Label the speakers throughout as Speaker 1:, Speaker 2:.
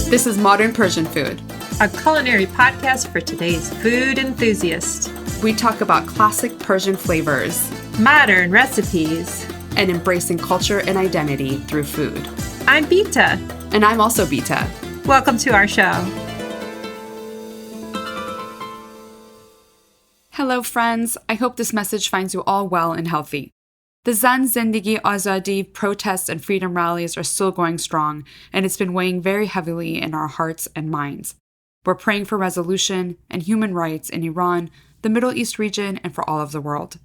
Speaker 1: This is Modern Persian Food,
Speaker 2: a culinary podcast for today's food enthusiast.
Speaker 1: We talk about classic Persian flavors,
Speaker 2: modern recipes,
Speaker 1: and embracing culture and identity through food.
Speaker 2: I'm Bita.
Speaker 1: And I'm also Bita.
Speaker 2: Welcome to our show.
Speaker 1: Hello, friends. I hope this message finds you all well and healthy. The Zan Zindagi Azadi protests and freedom rallies are still going strong, and it's been weighing very heavily in our hearts and minds. We're praying for resolution and human rights in Iran, the Middle East region, and for all of the world.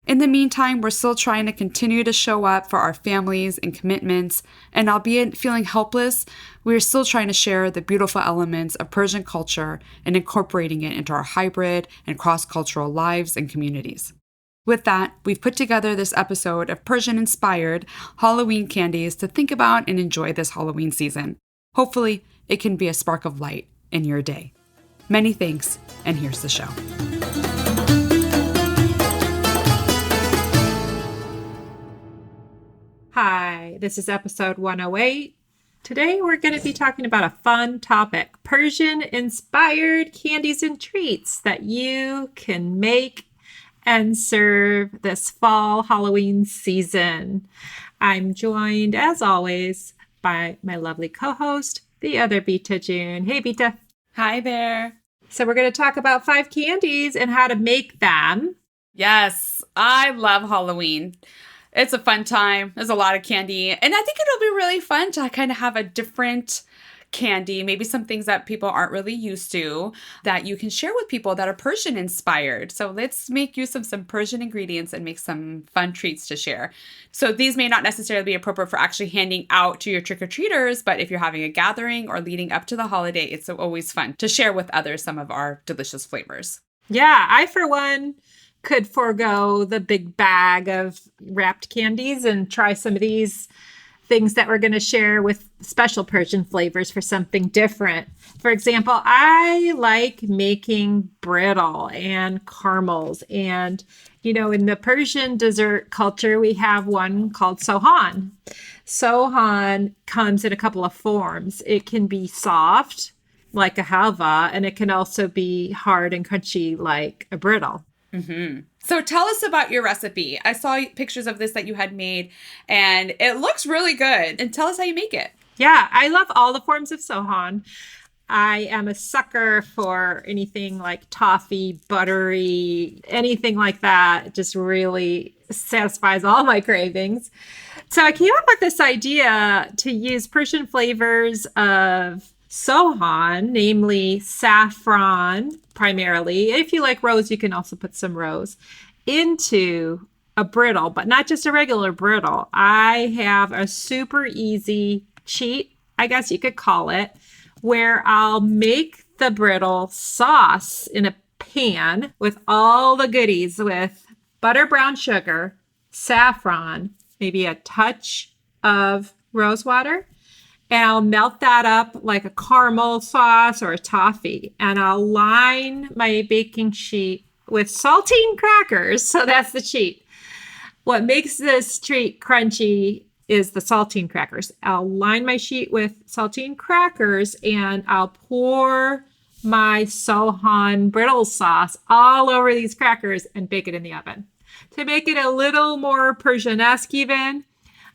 Speaker 1: In the meantime, we're still trying to continue to show up for our families and commitments, and albeit feeling helpless, we're still trying to share the beautiful elements of Persian culture and incorporating it into our hybrid and cross-cultural lives and communities. With that, we've put together this episode of Persian-inspired Halloween candies to think about and enjoy this Halloween season. Hopefully, it can be a spark of light in your day. Many thanks, and here's the show.
Speaker 2: Hi, this is episode 108. Today we're going to be talking about a fun topic, Persian-inspired candies and treats that you can make and serve this fall Halloween season. I'm joined, as always, by my lovely co-host, the other Bita June. Hey, Bita.
Speaker 1: Hi there.
Speaker 2: So we're going to talk about 5 candies and how to make them.
Speaker 1: Yes, I love Halloween. It's a fun time. There's a lot of candy. And I think it'll be really fun to kind of have a different candy, maybe some things that people aren't really used to that you can share with people that are Persian inspired. So let's make use of some Persian ingredients and make some fun treats to share. So these may not necessarily be appropriate for actually handing out to your trick-or-treaters, but if you're having a gathering or leading up to the holiday, it's always fun to share with others some of our delicious flavors.
Speaker 2: Yeah, I, for one, could forego the big bag of wrapped candies and try some of these things that we're going to share with special Persian flavors for something different. For example, I like making brittle and caramels. And, you know, in the Persian dessert culture, we have one called Sohan. Sohan comes in a couple of forms. It can be soft, like a halva, and it can also be hard and crunchy, like a brittle.
Speaker 1: Mm-hmm. So tell us about your recipe. I saw pictures of this that you had made, and it looks really good. And tell us how you make it.
Speaker 2: Yeah, I love all the forms of Sohan. I am a sucker for anything like toffee, buttery, anything like that. It just really satisfies all my cravings. So I came up with this idea to use Persian flavors of Sohan, namely saffron, primarily. If you like rose, you can also put some rose into a brittle, but not just a regular brittle. I have a super easy cheat, I guess you could call it, where I'll make the brittle sauce in a pan with all the goodies, with butter, brown sugar, saffron, maybe a touch of rose water. And I'll melt that up like a caramel sauce or a toffee. And I'll line my baking sheet with saltine crackers. So that's the cheat. What makes this treat crunchy is the saltine crackers. I'll line my sheet with saltine crackers and I'll pour my Sohan brittle sauce all over these crackers and bake it in the oven. To make it a little more Persian-esque even,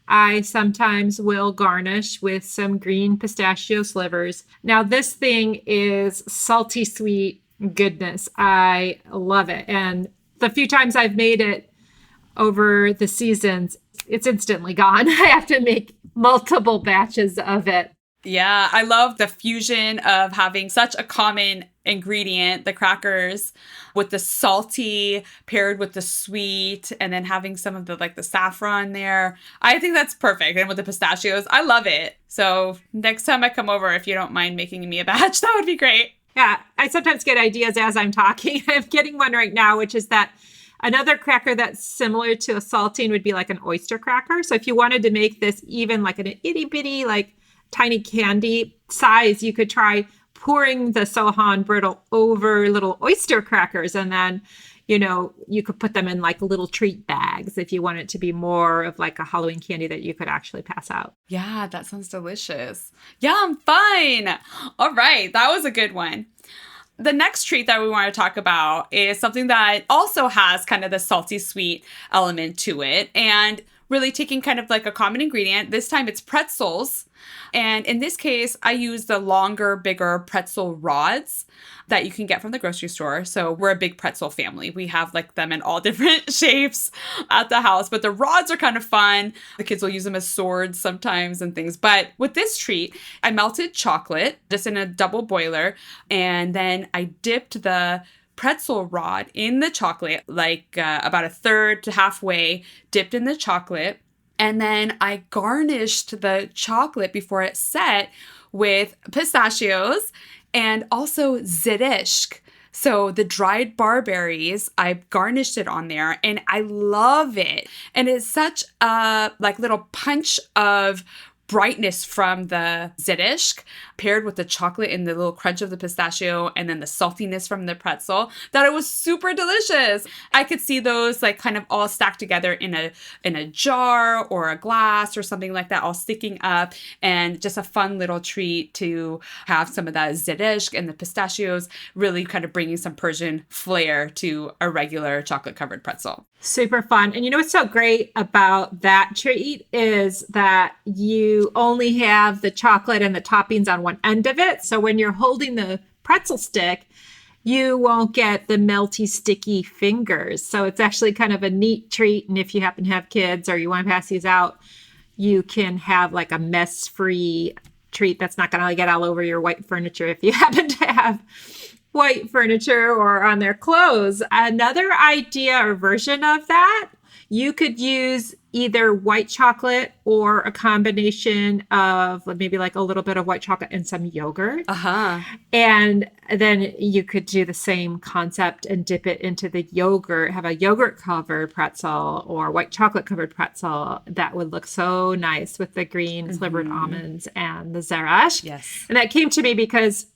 Speaker 2: I sometimes will garnish with some green pistachio slivers. Now, this thing is salty sweet goodness. I love it. And the few times I've made it over the seasons, it's instantly gone. I have to make multiple batches of it.
Speaker 1: Yeah, I love the fusion of having such a common ingredient, the crackers, with the salty paired with the sweet, and then having some of the saffron there. I think that's perfect. And with the pistachios, I love it. So next time I come over, if you don't mind making me a batch, that would be great.
Speaker 2: Yeah, I sometimes get ideas as I'm talking. I'm getting one right now, which is that another cracker that's similar to a saltine would be like an oyster cracker. So if you wanted to make this even like an itty bitty, like tiny candy size, you could try pouring the Sohan brittle over little oyster crackers and then, you could put them in like little treat bags if you want it to be more of like a Halloween candy that you could actually pass out.
Speaker 1: Yeah, that sounds delicious. Yeah, I'm fine. All right, that was a good one. The next treat that we want to talk about is something that also has kind of the salty sweet element to it, and really taking kind of like a common ingredient. This time it's pretzels. And in this case, I use the longer, bigger pretzel rods that you can get from the grocery store. So we're a big pretzel family. We have like them in all different shapes at the house, but the rods are kind of fun. The kids will use them as swords sometimes and things. But with this treat, I melted chocolate just in a double boiler, and then I dipped the pretzel rod in the chocolate, like about a third to halfway dipped in the chocolate. And then I garnished the chocolate before it set with pistachios and also zereshk. So the dried barberries, I garnished it on there, and I love it. And it's such a like little punch of brightness from the zereshk paired with the chocolate and the little crunch of the pistachio and then the saltiness from the pretzel that it was super delicious. I could see those like kind of all stacked together in a jar or a glass or something like that, all sticking up, and just a fun little treat to have some of that zereshk and the pistachios really kind of bringing some Persian flair to a regular chocolate covered pretzel.
Speaker 2: Super fun. And you know what's so great about that treat is that you only have the chocolate and the toppings on one end of it. So when you're holding the pretzel stick, you won't get the melty, sticky fingers. So it's actually kind of a neat treat. And if you happen to have kids or you want to pass these out, you can have like a mess-free treat that's not going to get all over your white furniture if you happen to have white furniture or on their clothes. Another idea or version of that, you could use either white chocolate or a combination of maybe like a little bit of white chocolate and some yogurt. And then you could do the same concept and dip it into the yogurt, have a yogurt covered pretzel or white chocolate covered pretzel. That would look so nice with the green slivered almonds and the zereshk.
Speaker 1: Yes.
Speaker 2: And that came to me because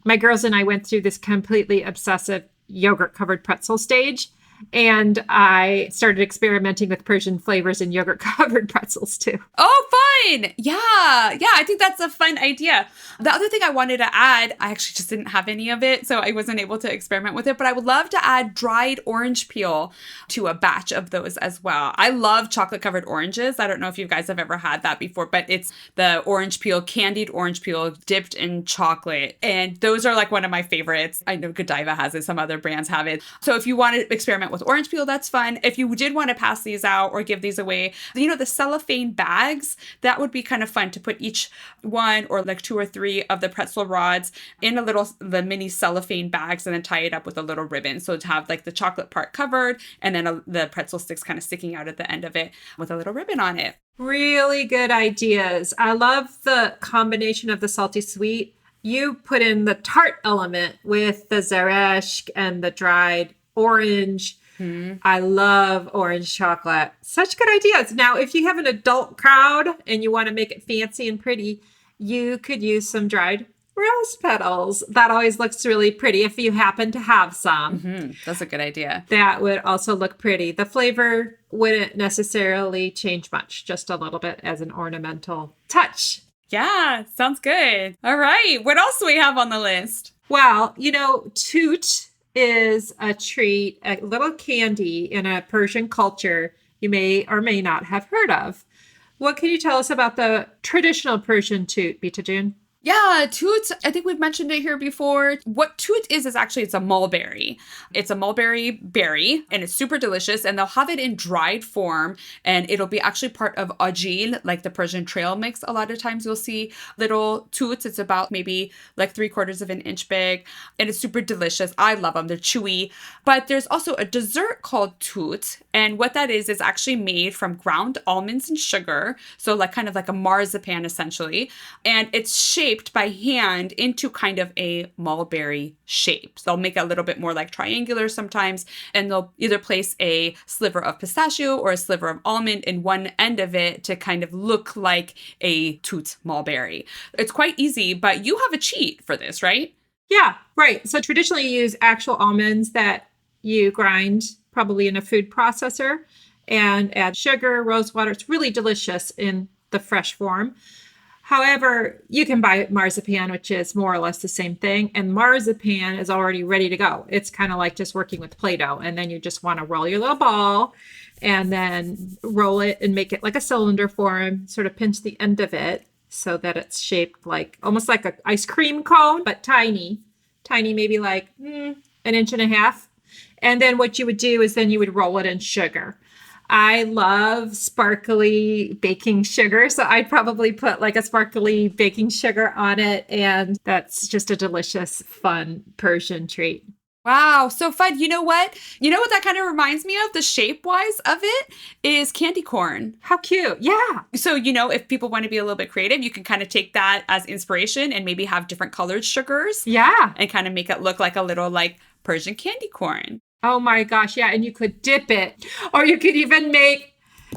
Speaker 2: my girls and I went through this completely obsessive yogurt covered pretzel stage. And I started experimenting with Persian flavors and yogurt covered pretzels too.
Speaker 1: Oh, fun. Yeah. I think that's a fun idea. The other thing I wanted to add, I actually just didn't have any of it, so I wasn't able to experiment with it, but I would love to add dried orange peel to a batch of those as well. I love chocolate covered oranges. I don't know if you guys have ever had that before, but it's the orange peel, candied orange peel dipped in chocolate. And those are like one of my favorites. I know Godiva has it. Some other brands have it. So if you want to experiment with orange peel, that's fun. If you did want to pass these out or give these away, the cellophane bags, that would be kind of fun to put each one or like 2 or 3 of the pretzel rods in the mini cellophane bags and then tie it up with a little ribbon. So to have like the chocolate part covered and then the pretzel sticks kind of sticking out at the end of it with a little ribbon on it.
Speaker 2: Really good ideas. I love the combination of the salty sweet. You put in the tart element with the zereshk and the dried orange. I love orange chocolate. Such good ideas. Now, if you have an adult crowd and you want to make it fancy and pretty, you could use some dried rose petals. That always looks really pretty if you happen to have some.
Speaker 1: That's a good idea.
Speaker 2: That would also look pretty. The flavor wouldn't necessarily change much, just a little bit as an ornamental touch.
Speaker 1: Yeah, sounds good. All right. What else do we have on the list?
Speaker 2: Well, Toot is a treat, a little candy in a Persian culture you may or may not have heard of. What can you tell us about the traditional Persian toot, Bitajun?
Speaker 1: Yeah, Toot, I think we've mentioned it here before. What Toot is actually, it's a mulberry. It's a mulberry berry, and it's super delicious, and they'll have it in dried form, and it'll be actually part of Ajeel, like the Persian trail mix. A lot of times you'll see little Toots. It's about maybe like 3/4 of an inch big, and it's super delicious. I love them. They're chewy. But there's also a dessert called Toot, and what that is actually made from ground almonds and sugar, so like kind of like a marzipan essentially, and it's shaped by hand into kind of a mulberry shape. So they'll make it a little bit more like triangular sometimes, and they'll either place a sliver of pistachio or a sliver of almond in one end of it to kind of look like a Toot mulberry. It's quite easy, but you have a cheat for this, right?
Speaker 2: Yeah, right. So traditionally you use actual almonds that you grind probably in a food processor and add sugar, rose water. It's really delicious in the fresh form. However, you can buy marzipan, which is more or less the same thing. And marzipan is already ready to go. It's kind of like just working with Play-Doh. And then you just want to roll your little ball and then roll it and make it like a cylinder form, sort of pinch the end of it so that it's shaped like almost like an ice cream cone, but tiny, maybe like an inch and a half. And then what you would do is then you would roll it in sugar. I love sparkly baking sugar, so I'd probably put like a sparkly baking sugar on it, and that's just a delicious, fun Persian treat.
Speaker 1: Wow, so fun. You know what? You know what that kind of reminds me of, the shape-wise of it, is candy corn.
Speaker 2: How cute. Yeah.
Speaker 1: So, if people want to be a little bit creative, you can kind of take that as inspiration and maybe have different colored sugars.
Speaker 2: Yeah.
Speaker 1: And kind of make it look like a little like Persian candy corn.
Speaker 2: Oh my gosh, yeah. And you could dip it, or you could even make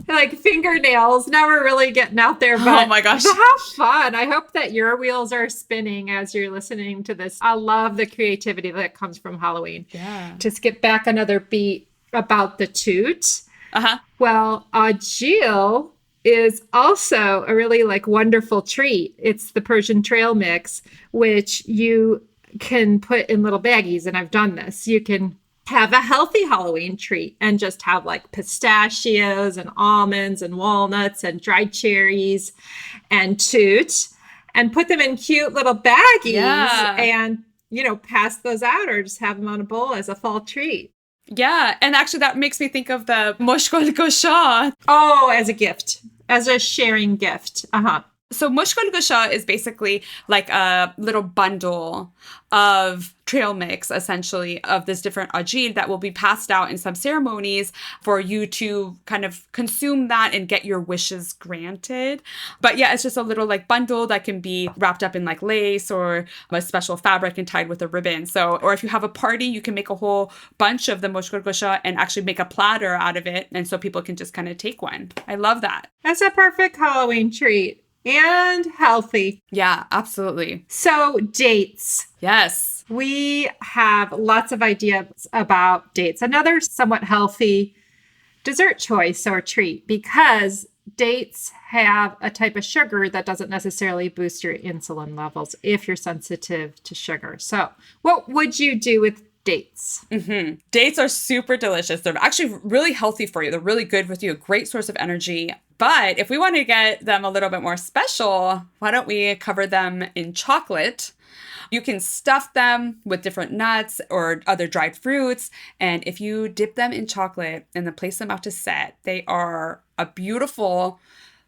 Speaker 2: like fingernails. Now we're really getting out there, but
Speaker 1: oh my gosh,
Speaker 2: how fun. I hope that your wheels are spinning as you're listening to this. I love the creativity that comes from Halloween.
Speaker 1: Yeah.
Speaker 2: To skip back another beat about the toot. Well, Ajeel is also a really like wonderful treat. It's the Persian trail mix, which you can put in little baggies. And I've done this. You can have a healthy Halloween treat and just have like pistachios and almonds and walnuts and dried cherries and toot and put them in cute little baggies and, pass those out or just have them on a bowl as a fall treat.
Speaker 1: Yeah. And actually that makes me think of the mushkol gosha.
Speaker 2: Oh, as a gift, as a sharing gift.
Speaker 1: So mushkol gosha is basically like a little bundle of trail mix, essentially, of this different ajeel that will be passed out in some ceremonies for you to kind of consume that and get your wishes granted. But yeah, it's just a little like bundle that can be wrapped up in like lace or a special fabric and tied with a ribbon. So, or if you have a party, you can make a whole bunch of the mushkol gosha and actually make a platter out of it. And so people can just kind of take one. I love that.
Speaker 2: That's a perfect Halloween treat. And healthy.
Speaker 1: Yeah, absolutely.
Speaker 2: So dates.
Speaker 1: Yes.
Speaker 2: We have lots of ideas about dates. Another somewhat healthy dessert choice or treat, because dates have a type of sugar that doesn't necessarily boost your insulin levels if you're sensitive to sugar. So what would you do with dates?
Speaker 1: Dates are super delicious. They're actually really healthy for you. They're really good with you, a great source of energy. But if we want to get them a little bit more special, why don't we cover them in chocolate? You can stuff them with different nuts or other dried fruits. And if you dip them in chocolate and then place them out to set, they are a beautiful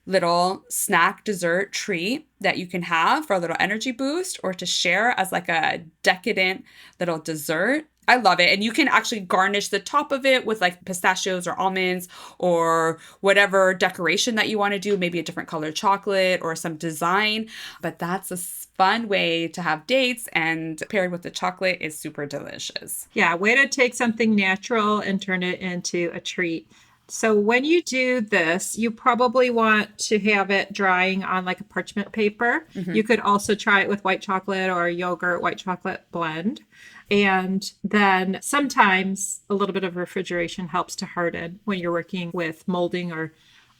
Speaker 1: little snack dessert treat that you can have for a little energy boost or to share as like a decadent little dessert. I love it. And you can actually garnish the top of it with like pistachios or almonds or whatever decoration that you want to do, maybe a different colored chocolate or some design. But that's a fun way to have dates, and paired with the chocolate is super delicious.
Speaker 2: Yeah, way to take something natural and turn it into a treat. So when you do this, you probably want to have it drying on like a parchment paper. You could also try it with white chocolate or yogurt white chocolate blend. And then sometimes a little bit of refrigeration helps to harden when you're working with molding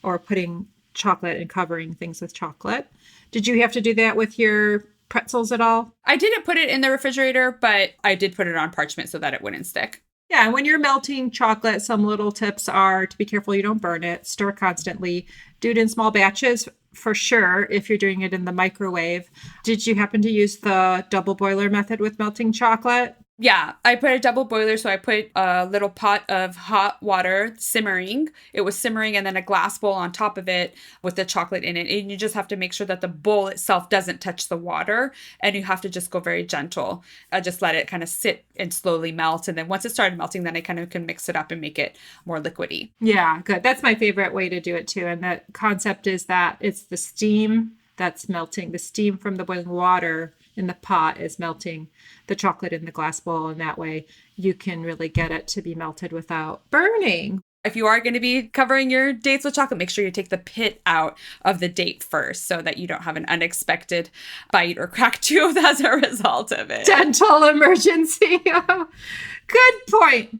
Speaker 2: or putting chocolate and covering things with chocolate. Did you have to do that with your pretzels at all?
Speaker 1: I didn't put it in the refrigerator, but I did put it on parchment so that it wouldn't stick.
Speaker 2: Yeah, when you're melting chocolate, some little tips are to be careful you don't burn it, stir constantly, do it in small batches for sure if you're doing it in the microwave. Did you happen to use the double boiler method with melting chocolate?
Speaker 1: Yeah, I put a double boiler. So I put a little pot of hot water simmering. It was simmering, and then a glass bowl on top of it with the chocolate in it. And you just have to make sure that the bowl itself doesn't touch the water. And you have to just go very gentle. I just let it kind of sit and slowly melt. And then once it started melting, then I kind of can mix it up and make it more liquidy.
Speaker 2: Yeah, good. That's my favorite way to do it too. And the concept is that it's the steam that's melting. The steam from the boiling water in the pot is melting the chocolate in the glass bowl. And that way you can really get it to be melted without burning.
Speaker 1: If you are going to be covering your dates with chocolate, make sure you take the pit out of the date first so that you don't have an unexpected bite or cracked tooth as a result of it.
Speaker 2: Dental emergency. Good point.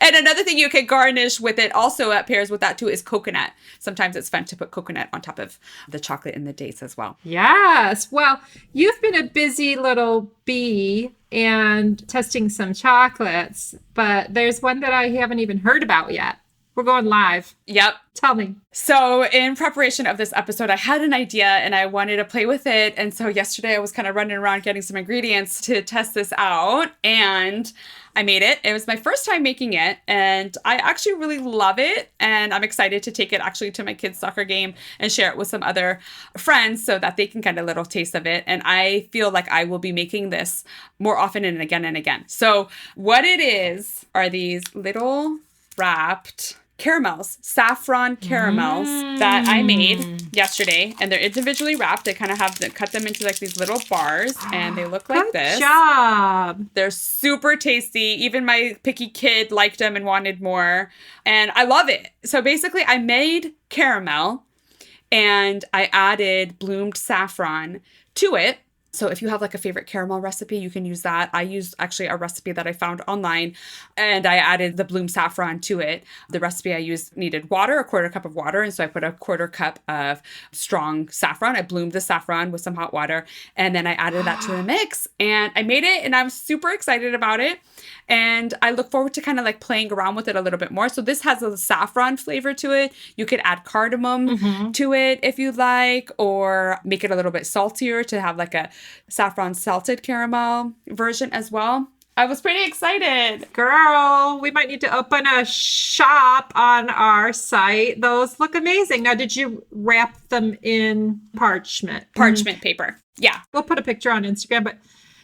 Speaker 1: And another thing you could garnish with it also at pairs with that too is coconut. Sometimes it's fun to put coconut on top of the chocolate and the dates as well.
Speaker 2: Yes. Well, you've been a busy little bee and testing some chocolates, but there's one that I haven't even heard about yet. We're going live.
Speaker 1: Yep.
Speaker 2: Tell me.
Speaker 1: So in preparation of this episode, I had an idea and I wanted to play with it. And so yesterday I was kind of running around getting some ingredients to test this out. And I made it. It was my first time making it. And I actually really love it. And I'm excited to take it actually to my kids' soccer game and share it with some other friends so that they can get a little taste of it. And I feel like I will be making this more often and again and again. So what it is are these little wrapped caramels, saffron caramels that I made yesterday, and they're individually wrapped. They kind of have to cut them into like these little bars, and they look like this.
Speaker 2: Good job.
Speaker 1: They're super tasty. Even my picky kid liked them and wanted more, and I love it. So basically, I made caramel, and I added bloomed saffron to it. So if you have like a favorite caramel recipe, you can use that. I used actually a recipe that I found online and I added the bloom saffron to it. The recipe I used needed water, a quarter cup of water. And so I put a quarter cup of strong saffron. I bloomed the saffron with some hot water and then I added that to the mix and I made it and I'm super excited about it. And I look forward to kind of like playing around with it a little bit more. So this has a saffron flavor to it. You could add cardamom to it if you'd like, or make it a little bit saltier to have like a saffron salted caramel version as well. I was pretty excited.
Speaker 2: Girl, we might need to open a shop on our site. Those look amazing. Now, did you wrap them in parchment?
Speaker 1: Parchment paper. Yeah.
Speaker 2: We'll put a picture on Instagram, but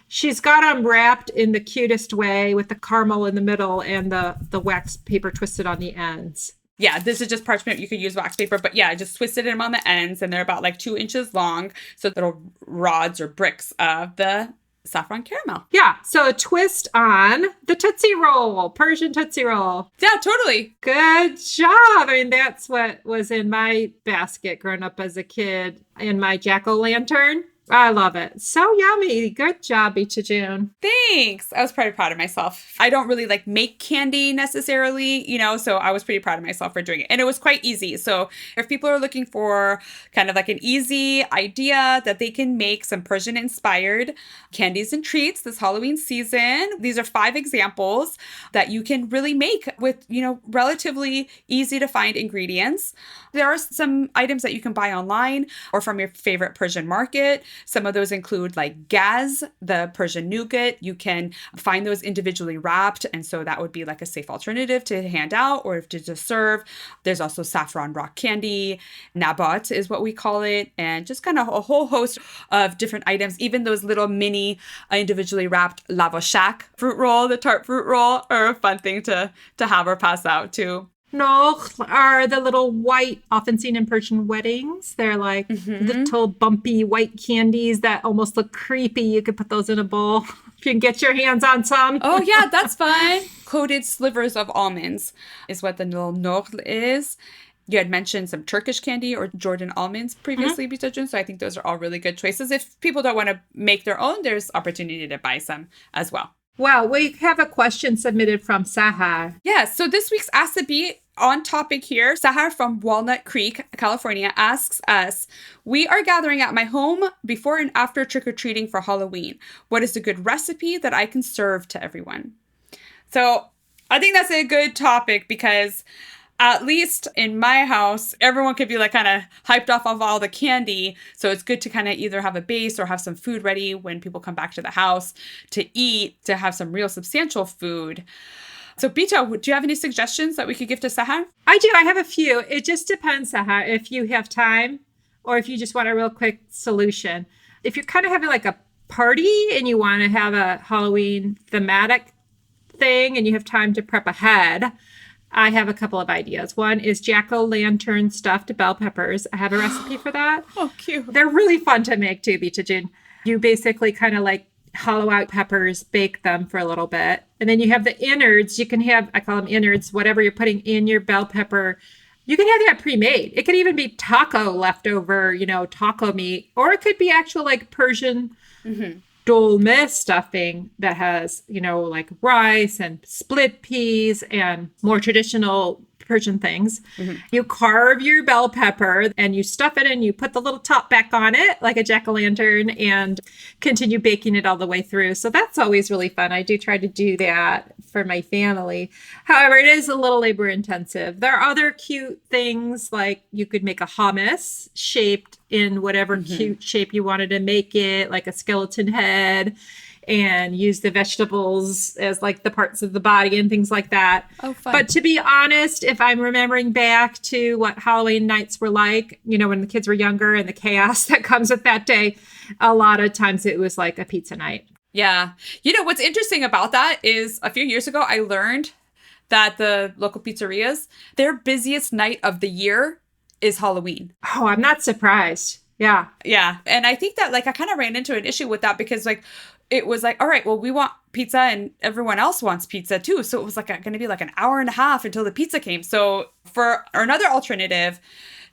Speaker 2: she's got them wrapped in the cutest way with the caramel in the middle and the wax paper twisted on the ends.
Speaker 1: Yeah, this is just parchment. You could use wax paper, but yeah, I just twisted them on the ends and they're about like 2 inches long. So little rods or bricks of the saffron caramel.
Speaker 2: Yeah, so a twist on the Tootsie Roll, Persian Tootsie Roll.
Speaker 1: Yeah, totally.
Speaker 2: Good job. I mean, that's what was in my basket growing up as a kid in my jack-o'-lantern. I love it. So yummy. Good job, Beach June.
Speaker 1: Thanks. I was pretty proud of myself. I don't really like make candy necessarily, so I was pretty proud of myself for doing it. And it was quite easy. So if people are looking for kind of like an easy idea that they can make some Persian-inspired candies and treats this Halloween season, these are 5 examples that you can really make with, relatively easy to find ingredients. There are some items that you can buy online or from your favorite Persian market. Some of those include like gaz, the Persian nougat. You can find those individually wrapped. And so that would be like a safe alternative to hand out or to just serve. There's also saffron rock candy. Nabat is what we call it. And just kind of a whole host of different items. Even those little mini individually wrapped lavash fruit roll, the tart fruit roll, are a fun thing to have or pass out too.
Speaker 2: Nokhl are the little white, often seen in Persian weddings. They're like little bumpy white candies that almost look creepy. You could put those in a bowl if you can get your hands on some.
Speaker 1: Oh, yeah, that's fun. Coated slivers of almonds is what the little nokhl is. You had mentioned some Turkish candy or Jordan almonds previously, Bitajun, so I think those are all really good choices. If people don't want to make their own, there's opportunity to buy some as well.
Speaker 2: Wow, we have a question submitted from Sahar.
Speaker 1: Yeah, so this week's Ask the Bee on topic here. Sahar from Walnut Creek, California asks us, we are gathering at my home before and after trick-or-treating for Halloween. What is a good recipe that I can serve to everyone? So I think that's a good topic because at least in my house, everyone could be like kind of hyped off of all the candy. So it's good to kind of either have a base or have some food ready when people come back to the house to eat, to have some real substantial food. So Bita, do you have any suggestions that we could give to Sahar?
Speaker 2: I do. I have a few. It just depends, Sahar, if you have time or if you just want a real quick solution. If you're kind of having like a party and you want to have a Halloween thematic thing and you have time to prep ahead, I have a couple of ideas. One is jack-o'-lantern stuffed bell peppers. I have a recipe for that.
Speaker 1: Oh, cute.
Speaker 2: They're really fun to make too, Bitajin. You basically kind of like hollow out peppers, bake them for a little bit. And then you have the innards. You can have, I call them innards, whatever you're putting in your bell pepper. You can have that pre-made. It could even be taco leftover, taco meat. Or it could be actual like Persian dolma stuffing that has, like rice and split peas and more traditional Persian things. You carve your bell pepper and you stuff it and you put the little top back on it like a jack-o'-lantern and continue baking it all the way through. So that's always really fun. I do try to do that for my family. However, it is a little labor intensive. There are other cute things like you could make a hummus shaped in whatever cute shape you wanted to make it, like a skeleton head, and use the vegetables as like the parts of the body and things like that.
Speaker 1: Oh, fun.
Speaker 2: But to be honest, if I'm remembering back to what Halloween nights were like, when the kids were younger and the chaos that comes with that day, a lot of times it was like a pizza night.
Speaker 1: Yeah. What's interesting about that is a few years ago, I learned that the local pizzerias, their busiest night of the year is Halloween.
Speaker 2: Oh, I'm not surprised. Yeah.
Speaker 1: Yeah. And I think that I kind of ran into an issue with that because it was all right, well, we want pizza and everyone else wants pizza too. So it was going to be an hour and a half until the pizza came. So for another alternative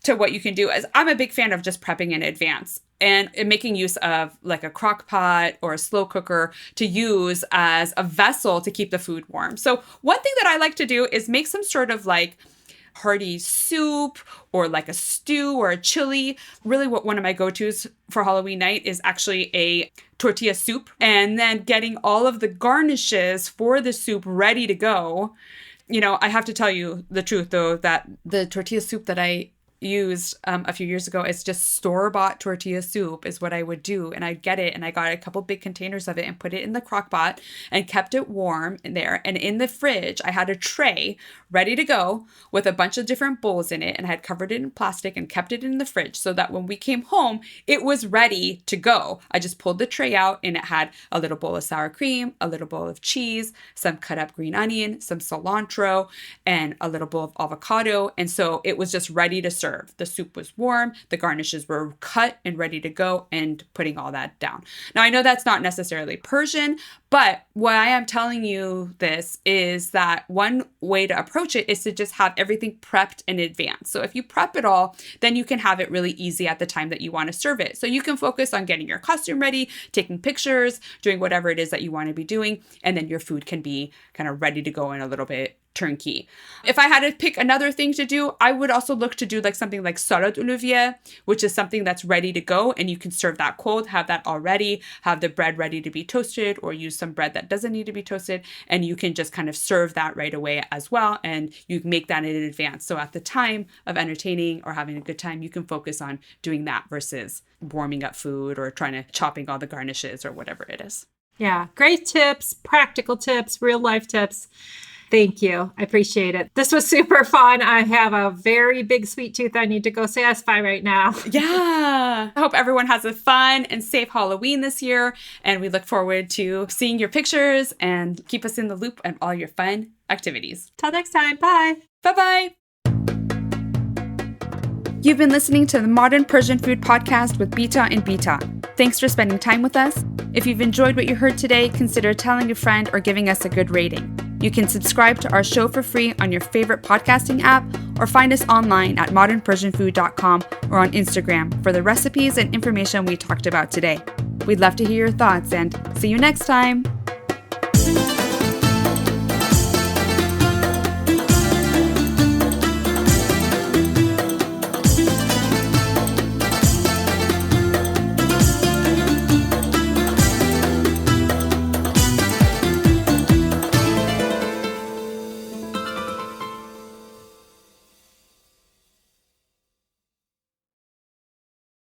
Speaker 1: to what you can do is I'm a big fan of just prepping in advance and making use of a crock pot or a slow cooker to use as a vessel to keep the food warm. So one thing that I like to do is make some sort of hearty soup or a stew or a chili. Really one of my go-tos for Halloween night is actually a tortilla soup, and then getting all of the garnishes for the soup ready to go. I have to tell you the truth though, that the tortilla soup that I used a few years ago is just store-bought tortilla soup is what I would do. And I'd get it and I got a couple big containers of it and put it in the crock pot and kept it warm in there. And in the fridge, I had a tray ready to go with a bunch of different bowls in it, and I had covered it in plastic and kept it in the fridge so that when we came home, it was ready to go. I just pulled the tray out and it had a little bowl of sour cream, a little bowl of cheese, some cut up green onion, some cilantro, and a little bowl of avocado. And so it was just ready to serve. The soup was warm, the garnishes were cut and ready to go, and putting all that down. Now, I know that's not necessarily Persian, but why I am telling you this is that one way to approach it is to just have everything prepped in advance. So if you prep it all, then you can have it really easy at the time that you want to serve it. So you can focus on getting your costume ready, taking pictures, doing whatever it is that you want to be doing, and then your food can be kind of ready to go in a little bit turnkey. If I had to pick another thing to do, I would also look to do something like salade olivier, which is something that's ready to go, and you can serve that cold, have that already, have the bread ready to be toasted, or use some bread that doesn't need to be toasted, and you can just kind of serve that right away as well, and you make that in advance. So at the time of entertaining or having a good time, you can focus on doing that versus warming up food or chopping all the garnishes or whatever it is.
Speaker 2: Yeah, great tips, practical tips, real life tips. Thank you. I appreciate it. This was super fun. I have a very big sweet tooth I need to go satisfy right now.
Speaker 1: Yeah. I hope everyone has a fun and safe Halloween this year. And we look forward to seeing your pictures and keep us in the loop on all your fun activities.
Speaker 2: Till next time. Bye.
Speaker 1: Bye-bye. You've been listening to the Modern Persian Food Podcast with Bita and Bita. Thanks for spending time with us. If you've enjoyed what you heard today, consider telling a friend or giving us a good rating. You can subscribe to our show for free on your favorite podcasting app or find us online at modernpersianfood.com or on Instagram for the recipes and information we talked about today. We'd love to hear your thoughts and see you next time.